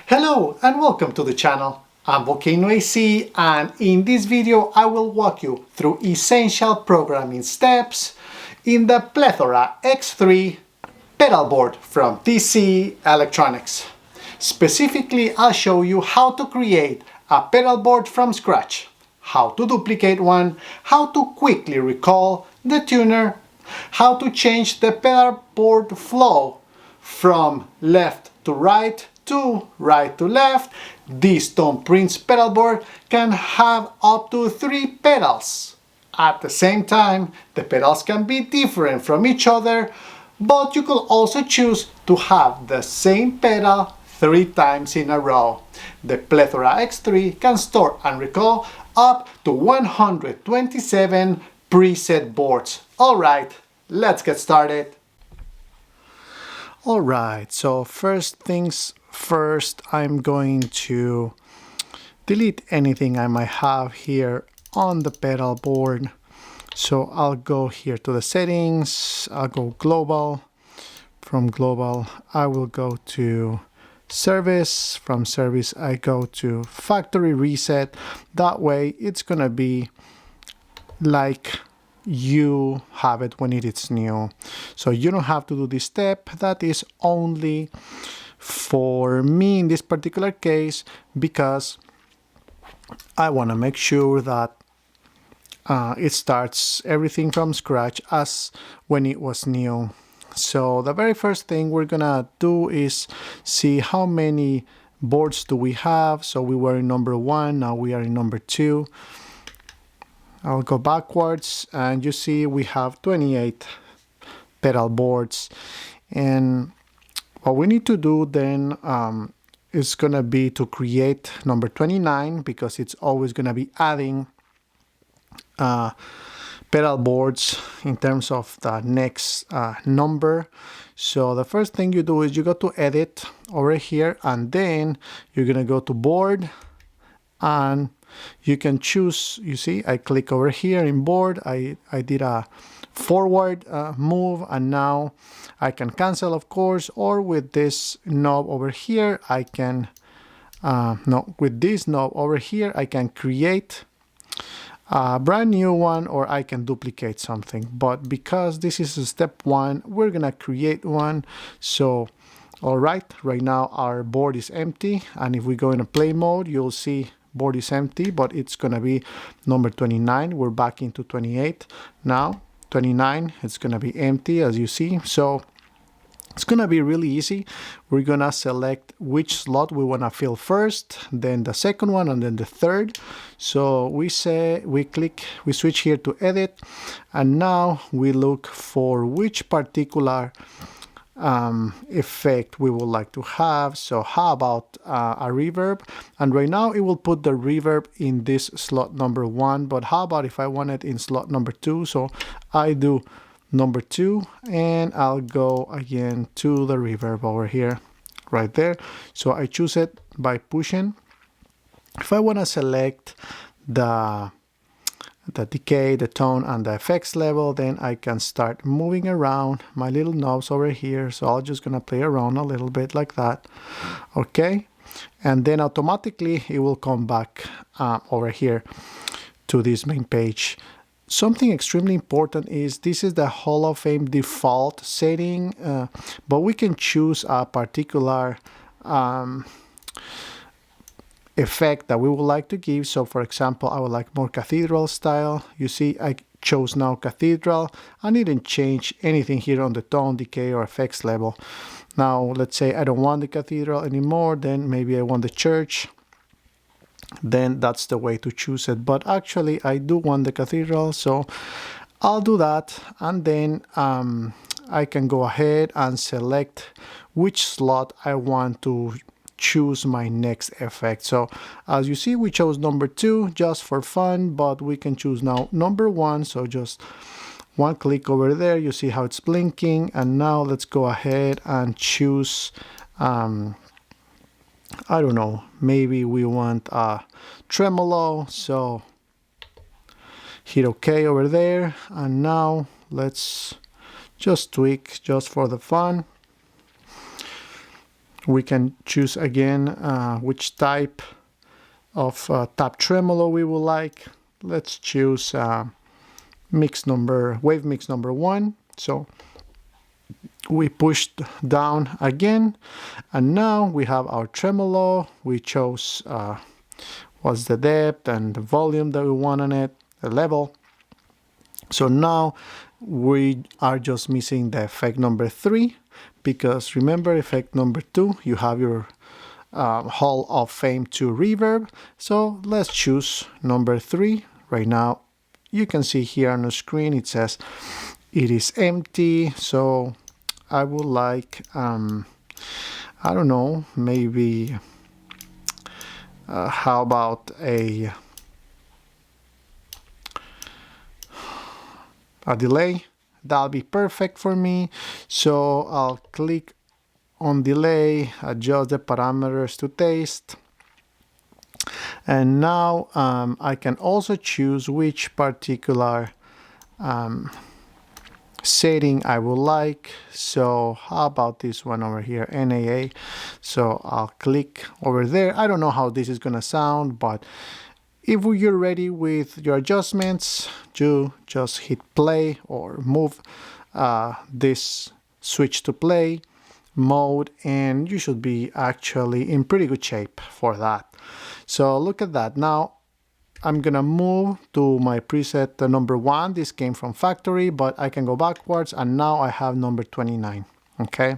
Hello and welcome to the channel. I'm Volcano-AC, and in this video I will walk you through essential programming steps in the Plethora X3 pedalboard from TC Electronics. Specifically, I'll show you how to create a pedalboard from scratch, how to duplicate one, how to quickly recall the tuner, how to change the pedalboard flow from left to right to left. This Tom Prince pedalboard can have up to 3 pedals. At the same time, the pedals can be different from each other, but you could also choose to have the same pedal 3 times in a row. The Plethora X3 can store and recall up to 127 preset boards. Alright, let's get started. Alright, so first things first, I'm going to delete anything I might have here on the pedal board. So I'll go here to the settings, I'll go global. From global, I will go to service. From service, I go to factory reset. That way it's gonna be like you have it when it is new. So you don't have to do this step. That is only for me in this particular case, because I want to make sure that it starts everything from scratch as when it was new. So the very first thing we're gonna do is see how many boards do we have. So we were in number 1, now we are in number 2. I'll go backwards and you see we have 28 pedal boards, and what we need to do then is gonna be to create number 29, because it's always gonna be adding pedal boards in terms of the next number. So the first thing you do is you go to edit over here, and then you're gonna go to board, and you can choose. You see I click over here in board, I did a forward move, and now I can cancel, of course, or with this knob over here I can with this knob over here I can create a brand new one, or I can duplicate something. But because this is step 1, we're gonna create one. So alright, right now our board is empty, and if we go into play mode, you'll see board is empty, but it's gonna be number 29. We're back into 28 now. 29, it's gonna be empty, as you see. So it's gonna be really easy. We're gonna select which slot we wanna fill first, then the second one, and then the third. So we switch here to edit, and now we look for which particular effect we would like to have. So how about a reverb? And right now it will put the reverb in this slot number 1, but how about if I want it in slot number 2? So I do number 2, and I'll go again to the reverb over here, right there. So I choose it by pushing. If I want to select the decay, the tone, and the effects level, then I can start moving around my little knobs over here. So I'm just gonna play around a little bit like that. Okay, and then automatically it will come back over here to this main page. Something extremely important is this is the Hall of Fame default setting, but we can choose a particular effect that we would like to give. So for example, I would like more cathedral style. You see I chose now cathedral. I didn't change anything here on the tone, decay, or effects level. Now let's say I don't want the cathedral anymore, then maybe I want the church. Then that's the way to choose it, but actually I do want the cathedral, so I'll do that. And then I can go ahead and select which slot I want to choose my next effect. So as you see, we chose number 2 just for fun, but we can choose now number 1. So just one click over there, you see how it's blinking. And now let's go ahead and choose I don't know, maybe we want a tremolo, so hit OK over there. And now let's just tweak just for the fun. We can choose again which type of tap tremolo we would like. Let's choose wave mix number 1. So we pushed down again, and now we have our tremolo. We chose what's the depth and the volume that we want on it, the level. So now we are just missing the effect number 3, because remember, effect number 2, you have your Hall of Fame 2 reverb. So let's choose number 3. Right now you can see here on the screen it says it is empty, so I would like I don't know, maybe how about a delay? That'll be perfect for me. So I'll click on delay, adjust the parameters to taste, and now I can also choose which particular setting I would like. So how about this one over here, NAA? So I'll click over there. I don't know how this is gonna sound, but if you're ready with your adjustments, you just hit play or move this switch to play mode, and you should be actually in pretty good shape for that. So look at that. Now I'm gonna move to my preset number 1. This came from factory, but I can go backwards, and now I have number 29. Okay.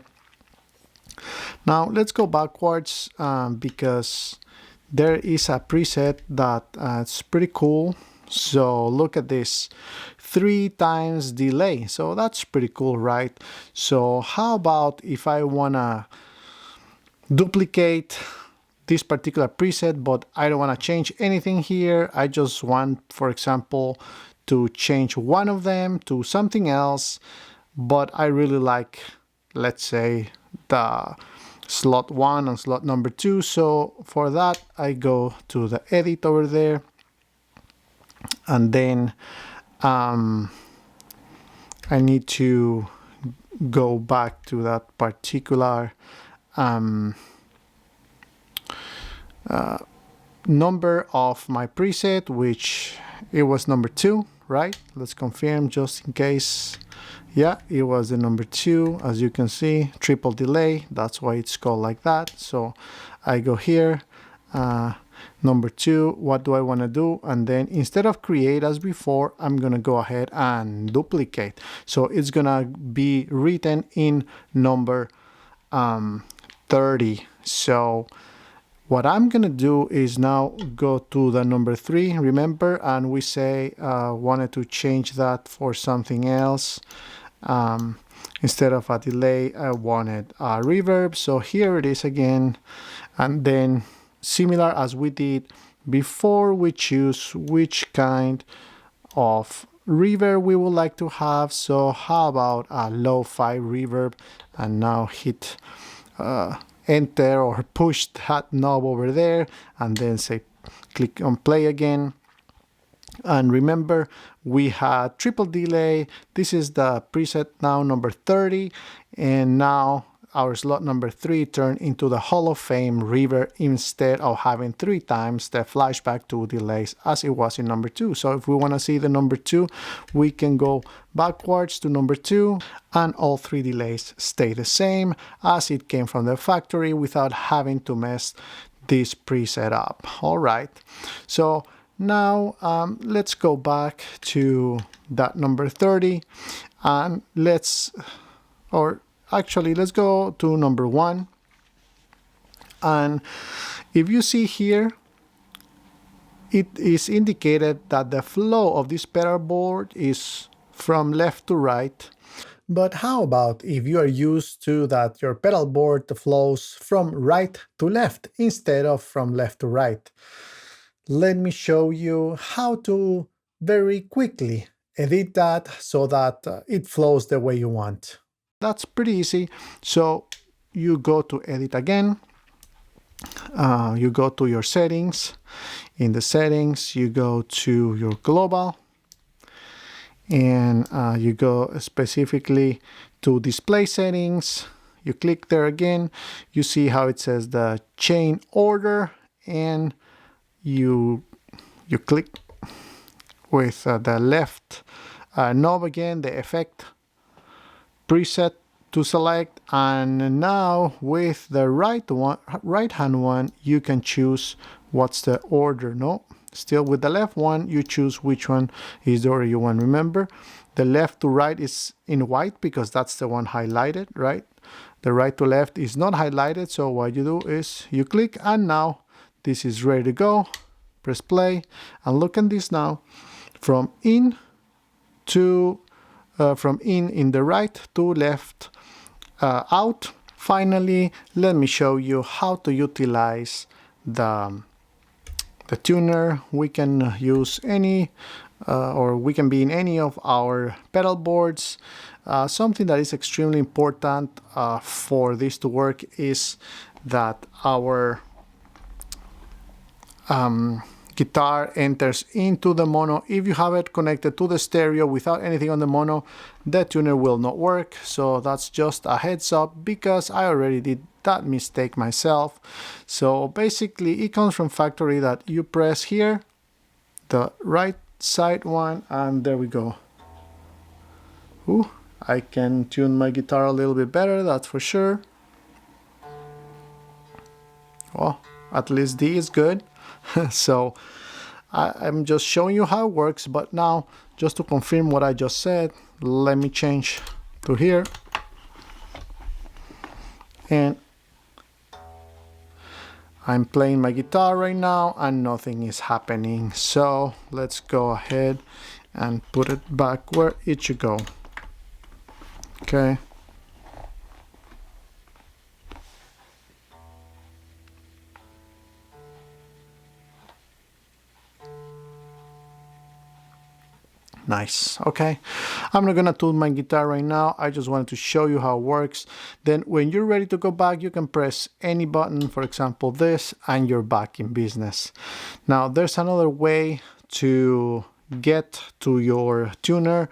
Now let's go backwards because there is a preset that it's pretty cool. So look at this, 3 times delay. So that's pretty cool, right? So how about if I wanna duplicate this particular preset, but I don't want to change anything here. I just want, for example, to change one of them to something else, but I really like, let's say, the slot 1 and slot number 2. So for that, I go to the edit over there, and then I need to go back to that particular number of my preset, which it was number 2, right? Let's confirm just in case. Yeah, it was the number 2. As you can see, triple delay, that's why it's called like that. So I go here, number 2, what do I want to do? And then instead of create as before, I'm gonna go ahead and duplicate. So it's gonna be written in number 30. So what I'm gonna do is now go to the number 3, remember, and we say wanted to change that for something else. Instead of a delay, I wanted a reverb. So here it is again, and then similar as we did before, we choose which kind of reverb we would like to have. So how about a lo-fi reverb, and now hit enter or push that knob over there, and then say click on play again. And remember, we had triple delay. This is the preset now number 30, and now our slot number 3 turned into the Hall of Fame reverb instead of having 3 times the flashback 2 delays as it was in number 2. So if we want to see the number 2, we can go backwards to number 2, and all 3 delays stay the same as it came from the factory without having to mess this preset up. All right, so now let's go back to that number 30, and let's go to number 1. And if you see here, it is indicated that the flow of this pedal board is from left to right. But how about if you are used to that your pedal board flows from right to left instead of from left to right? Let me show you how to very quickly edit that so that it flows the way you want. That's pretty easy. So you go to edit again, you go to your settings. In the settings, you go to your global, and you go specifically to display settings. you click there again, you see how it says the chain order, and you click with the left knob again, the effect preset to select, and now with the right hand one, you can choose what's the order. No, still with the left one, you choose which one is the order you want. Remember, the left to right is in white because that's the one highlighted, right? The right to left is not highlighted, so what you do is you click, and now this is ready to go. Press play, and look at this now. From in the right to left, out. Finally, let me show you how to utilize the tuner. We can use any or we can be in any of our pedal boards. Something that is extremely important for this to work is that our guitar enters into the mono. If you have it connected to the stereo without anything on the mono, the tuner will not work. So that's just a heads up, because I already did that mistake myself. So basically it comes from factory that you press here, the right side one, and there we go. Ooh, I can tune my guitar a little bit better, that's for sure. Well, at least D is good. So I'm just showing you how it works, but now just to confirm what I just said, let me change to here, and I'm playing my guitar right now and nothing is happening. So let's go ahead and put it back where it should go. Okay. Nice. Okay, I'm not gonna tune my guitar right now. I just wanted to show you how it works. Then when you're ready to go back, you can press any button, for example this, and you're back in business. Now there's another way to get to your tuner,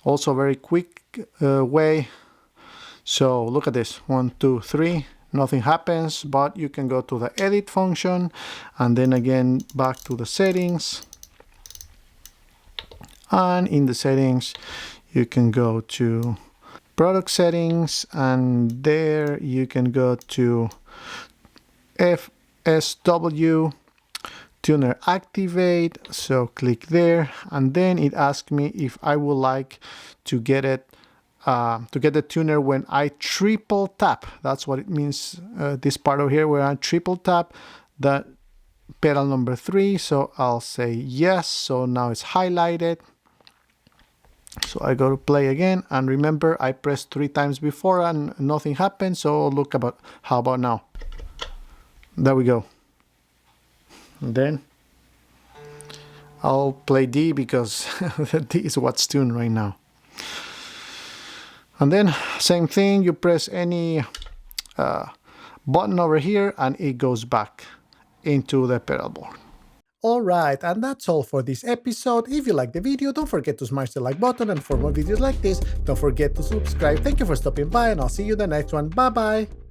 also a very quick way. So look at this, 1, 2, 3, nothing happens, but you can go to the edit function and then again back to the settings. And in the settings, you can go to product settings, and there you can go to FSW tuner activate. So click there, and then it asks me if I would like to get it to get the tuner when I triple tap. That's what it means, this part over here where I triple tap the pedal number 3. So I'll say yes. So now it's highlighted. So I go to play again, and remember I pressed 3 times before and nothing happened. So look how about now? There we go. And then I'll play D because D is what's tuned right now. And then same thing, you press any button over here and it goes back into the pedal board. Alright, and that's all for this episode. If you liked the video, don't forget to smash the like button, and for more videos like this, don't forget to subscribe. Thank you for stopping by, and I'll see you in the next one. Bye bye!